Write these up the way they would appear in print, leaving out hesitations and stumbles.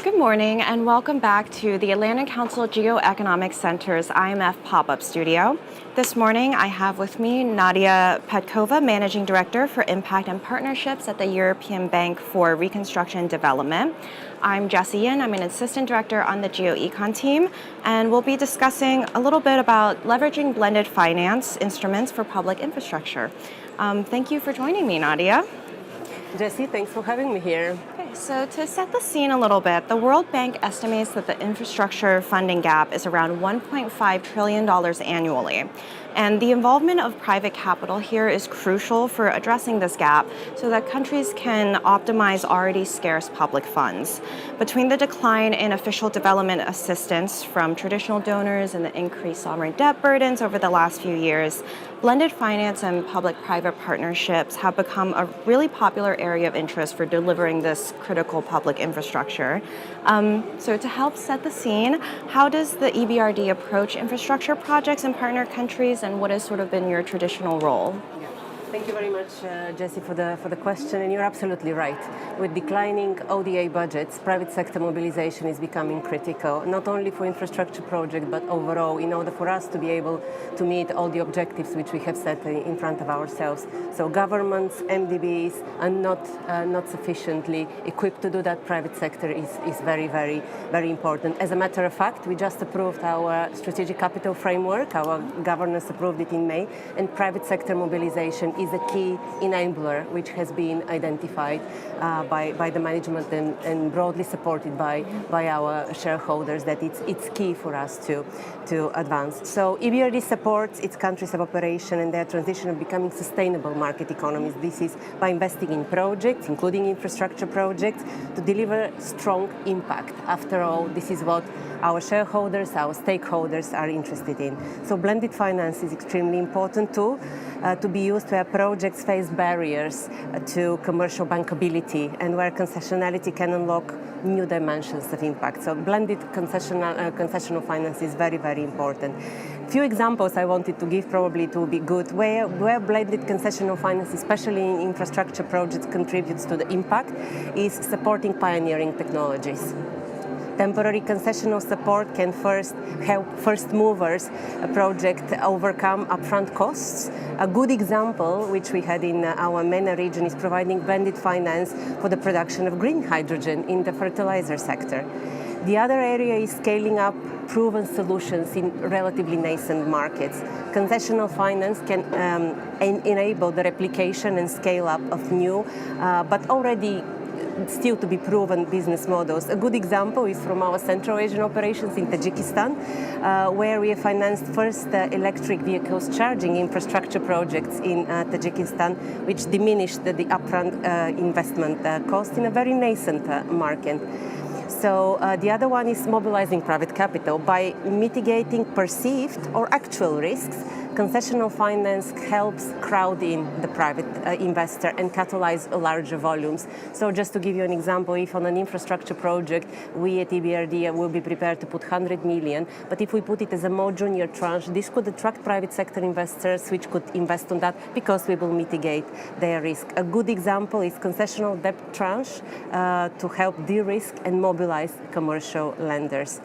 Good morning and welcome back to the Atlantic Council Geoeconomic Center's IMF pop-up studio. This morning I have with me Nadia Petkova, Managing Director for Impact and Partnerships at the European Bank for Reconstruction and Development. I'm Jessie Yin, I'm an Assistant Director on the GeoEcon team, and we'll be discussing a little bit about leveraging blended finance instruments for public infrastructure. Thank you for joining me, Nadia. Jessie, thanks for having me here. So to set the scene a little bit, the World Bank estimates that the infrastructure funding gap is around $1.5 trillion annually. And the involvement of private capital here is crucial for addressing this gap so that countries can optimize already scarce public funds. Between the decline in official development assistance from traditional donors and the increased sovereign debt burdens over the last few years, blended finance and public-private partnerships have become a really popular area of interest for delivering this critical public infrastructure. So to help set the scene, how does the EBRD approach infrastructure projects in partner countries, and what has sort of been your traditional role? Thank you very much, Jessie, for the question, and you're absolutely right. With declining ODA budgets, private sector mobilization is becoming critical, not only for infrastructure projects, but overall, in order for us to be able to meet all the objectives which we have set in front of ourselves. So governments, MDBs are not sufficiently equipped to do that. Private sector is very, very, very important. As a matter of fact, we just approved our strategic capital framework. Our governors approved it in May, and private sector mobilization is a key enabler which has been identified by the management and broadly supported by our shareholders, that it's key for us to advance. So EBRD supports its countries of operation and their transition of becoming sustainable market economies. This is by investing in projects, including infrastructure projects, to deliver strong impact. After all, this is what our shareholders, our stakeholders are interested in. So blended finance is extremely important tool to be used where projects face barriers to commercial bankability and where concessionality can unlock new dimensions of impact. So blended concessional finance is very, very important. Few examples I wanted to give, probably to be good, where blended concessional finance, especially in infrastructure projects, contributes to the impact, is supporting pioneering technologies. Temporary concessional support can first help first movers project overcome upfront costs. A good example, which we had in our MENA region, is providing blended finance for the production of green hydrogen in the fertilizer sector. The other area is scaling up proven solutions in relatively nascent markets. Concessional finance can enable the replication and scale up of new, but already still to be proven business models. A good example is from our Central Asian operations in Tajikistan, where we have financed first electric vehicles charging infrastructure projects in Tajikistan, which diminished the upfront investment cost in a very nascent market. So the other one is mobilizing private capital. By mitigating perceived or actual risks, concessional finance helps crowd in the private investor and catalyze larger volumes. So just to give you an example, if on an infrastructure project, we at EBRD will be prepared to put 100 million, but if we put it as a more junior tranche, this could attract private sector investors which could invest on that because we will mitigate their risk. A good example is concessional debt tranche to help de-risk and mobilize commercial lenders.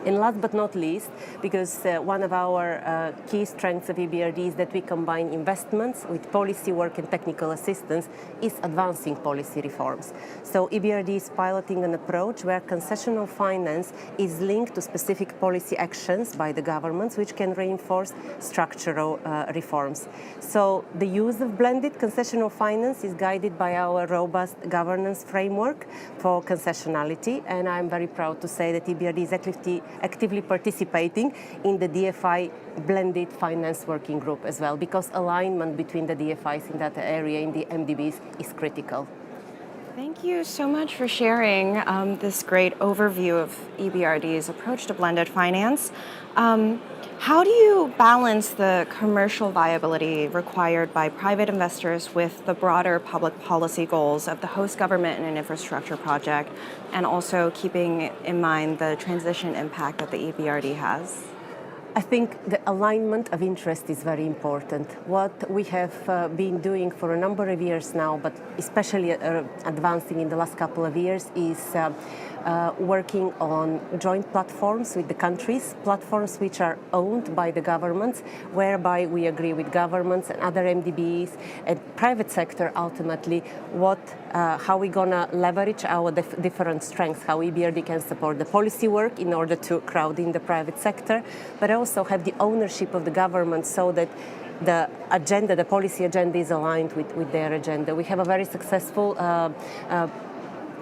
And last but not least, because one of our key strengths of EBRD is that we combine investments with policy work and technical assistance, is advancing policy reforms. So EBRD is piloting an approach where concessional finance is linked to specific policy actions by the governments, which can reinforce structural reforms. So the use of blended concessional finance is guided by our robust governance framework for concessionality, and I'm very proud to say that EBRD is actively participating in the DFI blended finance working group as well, because alignment between the DFIs in that area, in the MDBs, is critical. Thank you so much for sharing this great overview of EBRD's approach to blended finance. How do you balance the commercial viability required by private investors with the broader public policy goals of the host government in an infrastructure project, and also keeping in mind the transition impact that the EBRD has? I think the alignment of interest is very important. What we have been doing for a number of years now, but especially advancing in the last couple of years, is working on joint platforms with the countries, platforms which are owned by the governments, whereby we agree with governments and other MDBs and private sector ultimately how we're going to leverage our different strengths, how EBRD can support the policy work in order to crowd in the private sector, but also have the ownership of the government so that the agenda, the policy agenda is aligned with their agenda. We have a very successful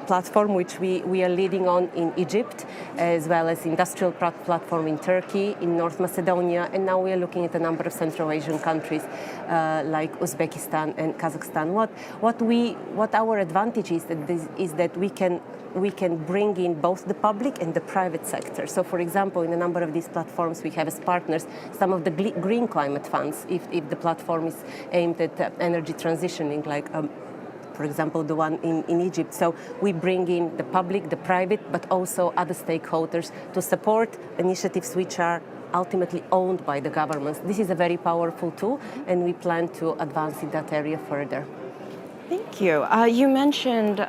platform which we are leading on in Egypt, as well as industrial platform in Turkey, in North Macedonia, and now we are looking at a number of Central Asian countries like Uzbekistan and Kazakhstan. What our advantage is that we can bring in both the public and the private sector. So, for example, in a number of these platforms, we have as partners some of the green climate funds, if the platform is aimed at energy transitioning, like for example, the one in Egypt. So we bring in the public, the private, but also other stakeholders to support initiatives which are ultimately owned by the governments. This is a very powerful tool, and we plan to advance in that area further. Thank you. You mentioned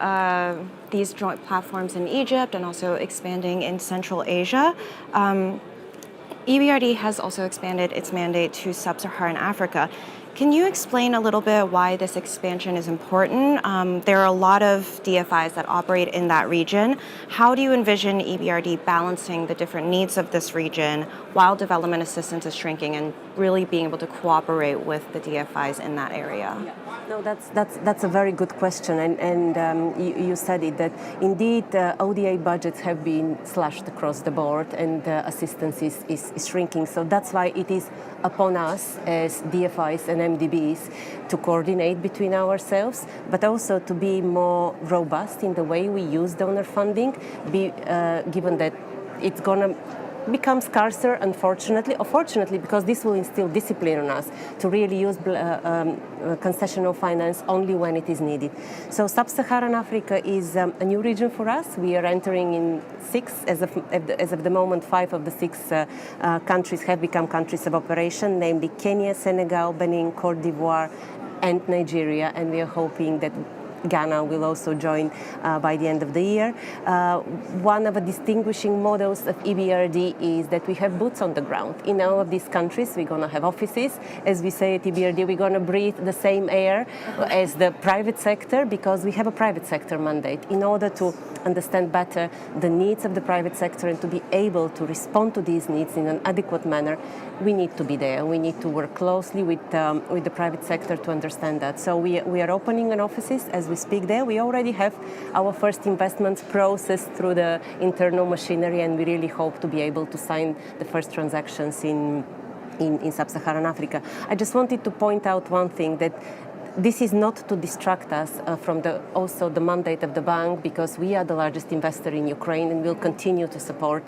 these joint platforms in Egypt and also expanding in Central Asia. EBRD has also expanded its mandate to sub-Saharan Africa. Can you explain a little bit why this expansion is important? There are a lot of DFIs that operate in that region. How do you envision EBRD balancing the different needs of this region while development assistance is shrinking and really being able to cooperate with the DFIs in that area? Yeah. No, that's a very good question, and you said it, that indeed ODA budgets have been slashed across the board, and assistance is shrinking. So that's why it is upon us as DFIs and MDBs to coordinate between ourselves, but also to be more robust in the way we use donor funding, given that it's going to become scarcer, unfortunately, or fortunately, because this will instill discipline on us to really use concessional finance only when it is needed. So sub-Saharan Africa is a new region for us. We are entering in 6, as of the moment, 5 of the 6 countries have become countries of operation, namely Kenya, Senegal, Benin, Cote d'Ivoire, and Nigeria, and we are hoping that Ghana will also join by the end of the year. One of the distinguishing models of EBRD is that we have boots on the ground. In all of these countries, we're going to have offices. As we say at EBRD, we're going to breathe the same air as the private sector, because we have a private sector mandate. In order to understand better the needs of the private sector and to be able to respond to these needs in an adequate manner, we need to be there. We need to work closely with the private sector to understand that. So we are opening an offices as we speak there. We already have our first investments processed through the internal machinery, and we really hope to be able to sign the first transactions in sub-Saharan Africa. I just wanted to point out one thing, that this is not to distract us from also the mandate of the bank, because we are the largest investor in Ukraine and will continue to support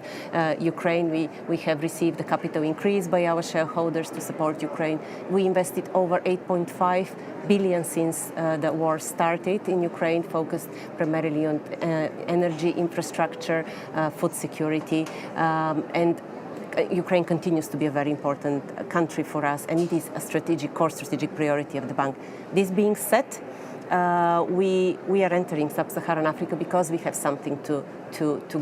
Ukraine. We have received a capital increase by our shareholders to support Ukraine. We invested over 8.5 billion since the war started in Ukraine, focused primarily on energy infrastructure, food security, and Ukraine continues to be a very important country for us, and it is a core strategic priority of the bank. This being said, we are entering sub-Saharan Africa because we have something to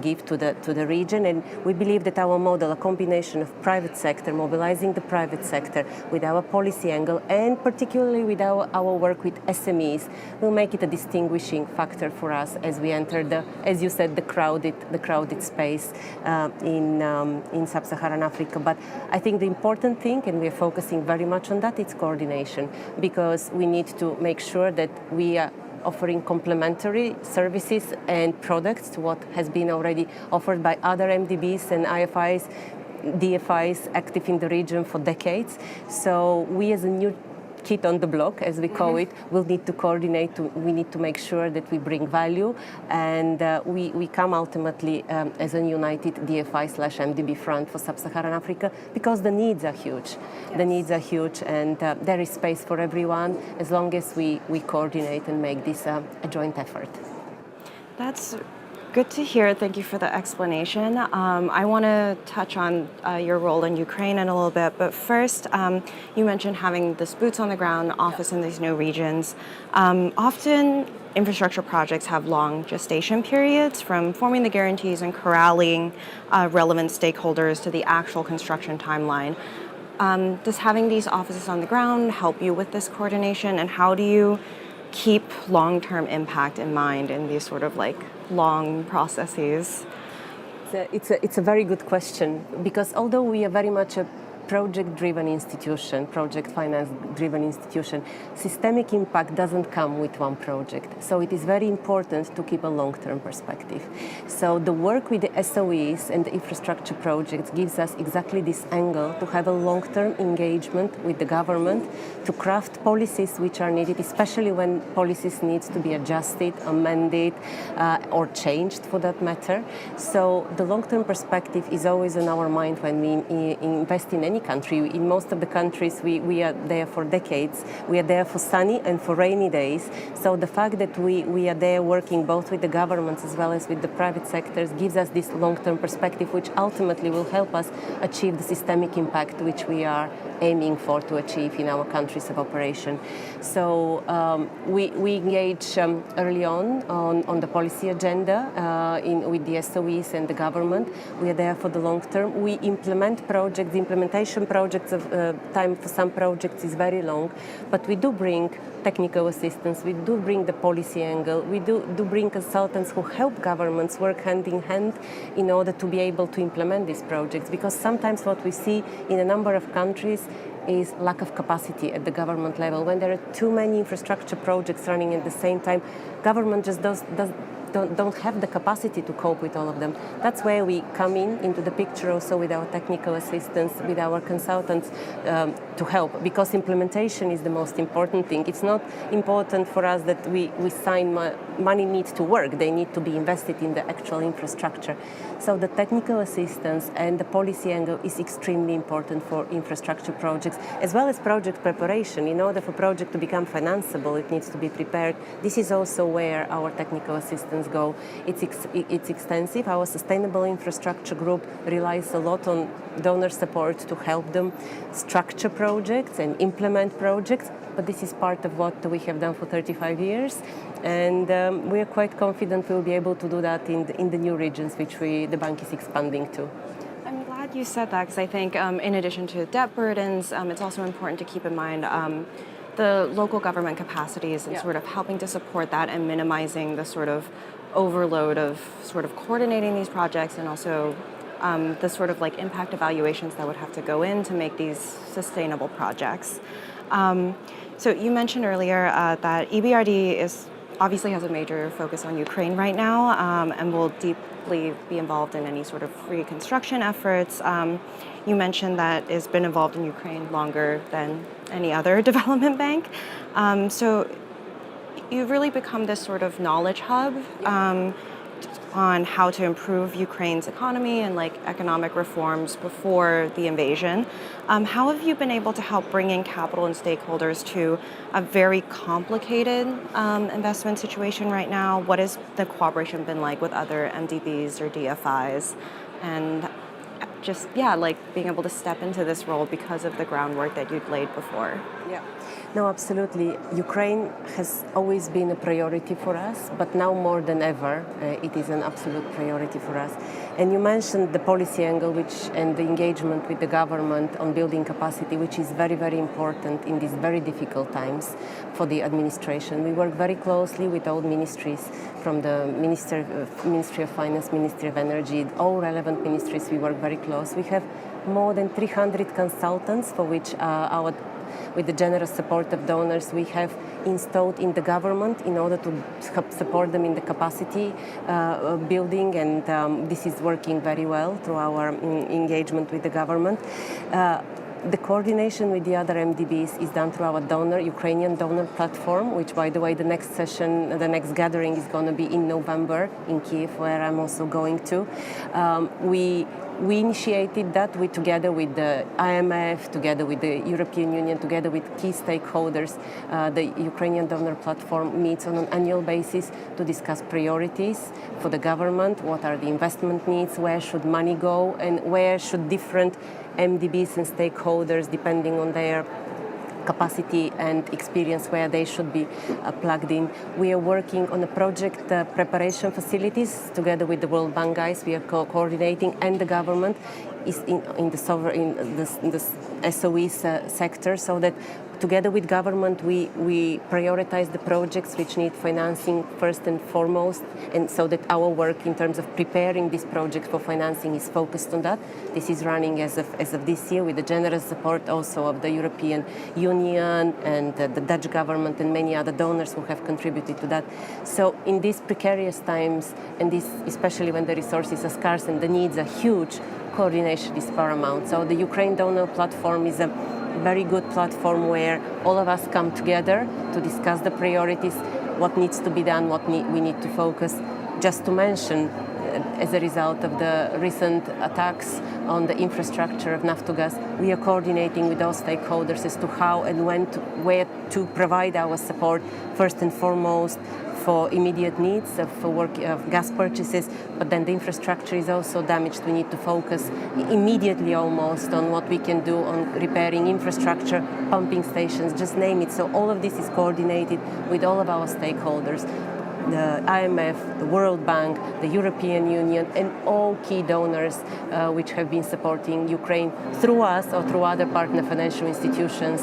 give to the region, and we believe that our model, a combination of private sector, mobilizing the private sector with our policy angle, and particularly with our work with SMEs, will make it a distinguishing factor for us as we enter as you said, the crowded space in sub-Saharan Africa. But I think the important thing, and we are focusing very much on that, it's coordination, because we need to make sure that we are offering complementary services and products to what has been already offered by other MDBs and IFIs, DFIs active in the region for decades. So we, as a new kid on the block, as we call it, will need to coordinate. We need to make sure that we bring value, and we come ultimately as a united DFI/MDB front for sub-Saharan Africa, because the needs are huge. Yes. The needs are huge, and there is space for everyone as long as we coordinate and make this a joint effort. That's Good to hear. Thank you for the explanation. I want to touch on your role in Ukraine in a little bit, but first, you mentioned having this boots on the ground office in these new regions. Often, infrastructure projects have long gestation periods from forming the guarantees and corralling relevant stakeholders to the actual construction timeline. Does having these offices on the ground help you with this coordination, and how do you keep long-term impact in mind in these sort of like long processes? It's a very good question, because although we are very much a project-driven institution, project finance-driven institution, systemic impact doesn't come with one project. So it is very important to keep a long-term perspective. So the work with the SOEs and the infrastructure projects gives us exactly this angle to have a long-term engagement with the government, to craft policies which are needed, especially when policies need to be adjusted, amended, or changed for that matter. So the long-term perspective is always in our mind when we invest in any country. In most of the countries, we are there for decades. We are there for sunny and for rainy days. So the fact that we are there working both with the governments as well as with the private sectors gives us this long-term perspective, which ultimately will help us achieve the systemic impact which we are aiming for to achieve in our countries of operation. So we engage early on the policy agenda with the SOEs and the government. We are there for the long term. We implement projects. The implementation projects of time for some projects is very long, but we do bring technical assistance. We do bring the policy angle. We do bring consultants who help governments work hand in hand in order to be able to implement these projects. Because sometimes what we see in a number of countries is lack of capacity at the government level. When there are too many infrastructure projects running at the same time, government just don't have the capacity to cope with all of them. That's where we come into the picture also with our technical assistance, with our consultants to help, because implementation is the most important thing. It's not important for us that we sign money needs to work. They need to be invested in the actual infrastructure. So the technical assistance and the policy angle is extremely important for infrastructure projects, as well as project preparation. In order for project to become financeable, it needs to be prepared. This is also where our technical assistance go. It's extensive. Our sustainable infrastructure group relies a lot on donor support to help them structure projects and implement projects, but this is part of what we have done for 35 years, and we are quite confident we will be able to do that in the new regions which the bank is expanding to. I'm glad you said that, because I think in addition to debt burdens, it's also important to keep in mind the local government capacities and sort of helping to support that and minimizing the sort of overload of sort of coordinating these projects, and also the sort of like impact evaluations that would have to go in to make these sustainable projects. So you mentioned earlier that EBRD obviously has a major focus on Ukraine right now, and will deeply be involved in any sort of reconstruction efforts. You mentioned that it's been involved in Ukraine longer than any other development bank. So you've really become this sort of knowledge hub on how to improve Ukraine's economy and like economic reforms before the invasion. How have you been able to help bring in capital and stakeholders to a very complicated investment situation right now? What has the cooperation been like with other MDBs or DFIs? And just, like being able to step into this role because of the groundwork that you'd laid before. Yeah. No, absolutely. Ukraine has always been a priority for us, but now more than ever, it is an absolute priority for us. And you mentioned the policy angle and the engagement with the government on building capacity, which is very, very important in these very difficult times for the administration. We work very closely with all ministries, from the Ministry of Finance, Ministry of Energy, all relevant ministries. We work very close. We have more than 300 consultants for which with the generous support of donors, we have installed in the government in order to support them in the capacity building, and this is working very well through our engagement with the government. The coordination with the other MDBs is done through our Ukrainian donor platform, which, by the way, the next gathering is going to be in November in Kyiv, where I'm also going to. we initiated that together with the IMF, together with the European Union, together with key stakeholders. The Ukrainian donor platform meets on an annual basis to discuss priorities for the government, what are the investment needs, where should money go, and where should different MDBs and stakeholders, depending on their capacity and experience, where they should be plugged in. We are working on a project preparation facilities together with the World Bank guys. We are coordinating, and the government is in the SOE sector, so that together with government we prioritize the projects which need financing first and foremost, and so that our work in terms of preparing this project for financing is focused on that. This is running as of this year with the generous support also of the European Union and the Dutch government and many other donors who have contributed to that. So in these precarious times, and this especially when the resources are scarce and the needs are huge, coordination is paramount. So the Ukraine Donor Platform is a very good platform where all of us come together to discuss the priorities, what needs to be done, we need to focus. Just to mention, as a result of the recent attacks on the infrastructure of Naftogaz, we are coordinating with those stakeholders as to how and where to provide our support, first and foremost for immediate needs of gas purchases, but then the infrastructure is also damaged. We need to focus immediately almost on what we can do on repairing infrastructure, pumping stations, just name it. So all of this is coordinated with all of our stakeholders, the IMF, the World Bank, the European Union, and all key donors which have been supporting Ukraine through us or through other partner financial institutions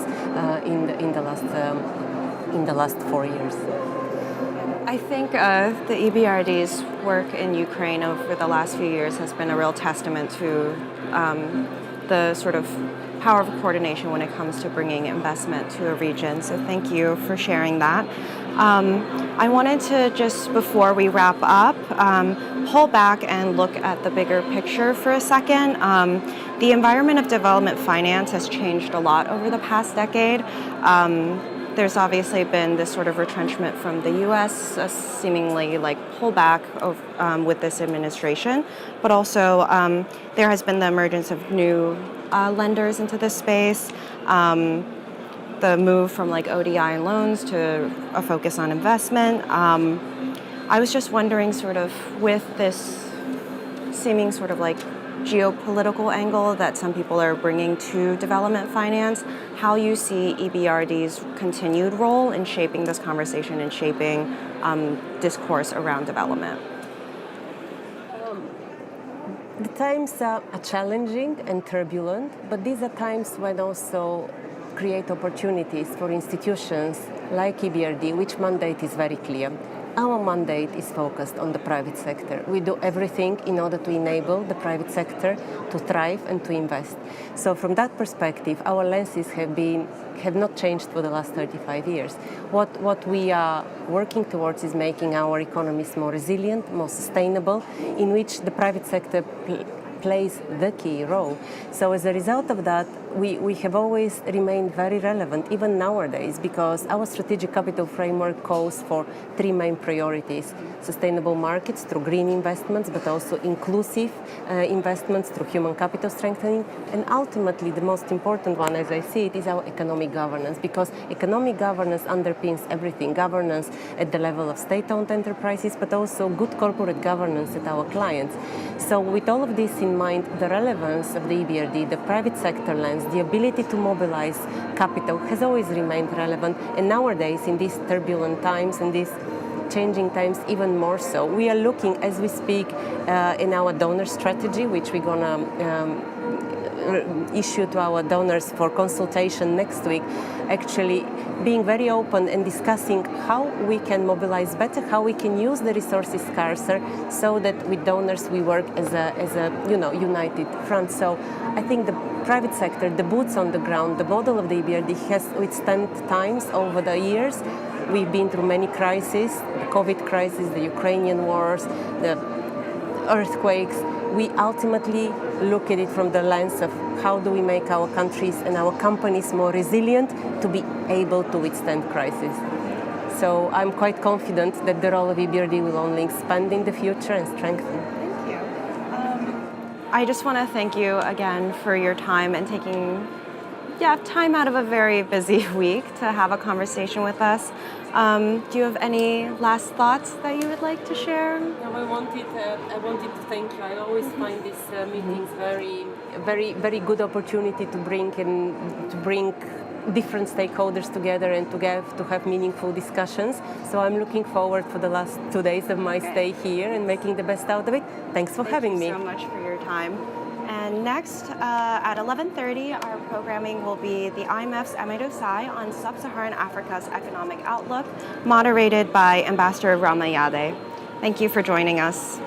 in the last 4 years. I think the EBRD's work in Ukraine over the last few years has been a real testament to the sort of power of coordination when it comes to bringing investment to a region. So thank you for sharing that. I wanted to, just before we wrap up, pull back and look at the bigger picture for a second. The environment of development finance has changed a lot over the past decade. There's obviously been this sort of retrenchment from the U.S., seemingly like pullback with this administration, but also there has been the emergence of new lenders into this space, the move from like ODI and loans to a focus on investment. I was just wondering, sort of with this seeming sort of like geopolitical angle that some people are bringing to development finance, how you see EBRD's continued role in shaping this conversation and shaping discourse around development. The times are challenging and turbulent, but these are times when also create opportunities for institutions like EBRD, which mandate is very clear. Our mandate is focused on the private sector. We do everything in order to enable the private sector to thrive and to invest. So from that perspective, our lenses have not changed for the last 35 years. What we are working towards is making our economies more resilient, more sustainable, in which the private sector plays the key role. So as a result of that, we have always remained very relevant, even nowadays, because our strategic capital framework calls for three main priorities: sustainable markets through green investments, but also inclusive investments through human capital strengthening, and ultimately the most important one, as I see it, is our economic governance, because economic governance underpins everything. Governance at the level of state-owned enterprises, but also good corporate governance at our clients. So with all of this in mind, the relevance of the EBRD, the private sector lens, the ability to mobilize capital has always remained relevant, and nowadays in these turbulent times and these changing times even more so. We are looking as we speak in our donor strategy, which we're going to issue to our donors for consultation next week, actually being very open and discussing how we can mobilize better, how we can use the resources scarcer, so that with donors we work as a united front. So I think the private sector, the boots on the ground, the model of the EBRD has withstood times over the years. We've been through many crises: the COVID crisis, the Ukrainian wars, the earthquakes. We ultimately look at it from the lens of how do we make our countries and our companies more resilient to be able to withstand crisis. So I'm quite confident that the role of EBRD will only expand in the future and strengthen. Thank you. I just want to thank you again for your time and taking time out of a very busy week to have a conversation with us. Do you have any last thoughts that you would like to share? No, I wanted to thank you. I always find these meetings very good opportunity to bring different stakeholders together and to have meaningful discussions. So I'm looking forward for the last 2 days of my stay here and making the best out of it. Thanks for having me. Thank you so much for your time. And next at 11:30, our programming will be the IMF's Amedosai on Sub-Saharan Africa's economic outlook, moderated by Ambassador Ramayade. Thank you for joining us.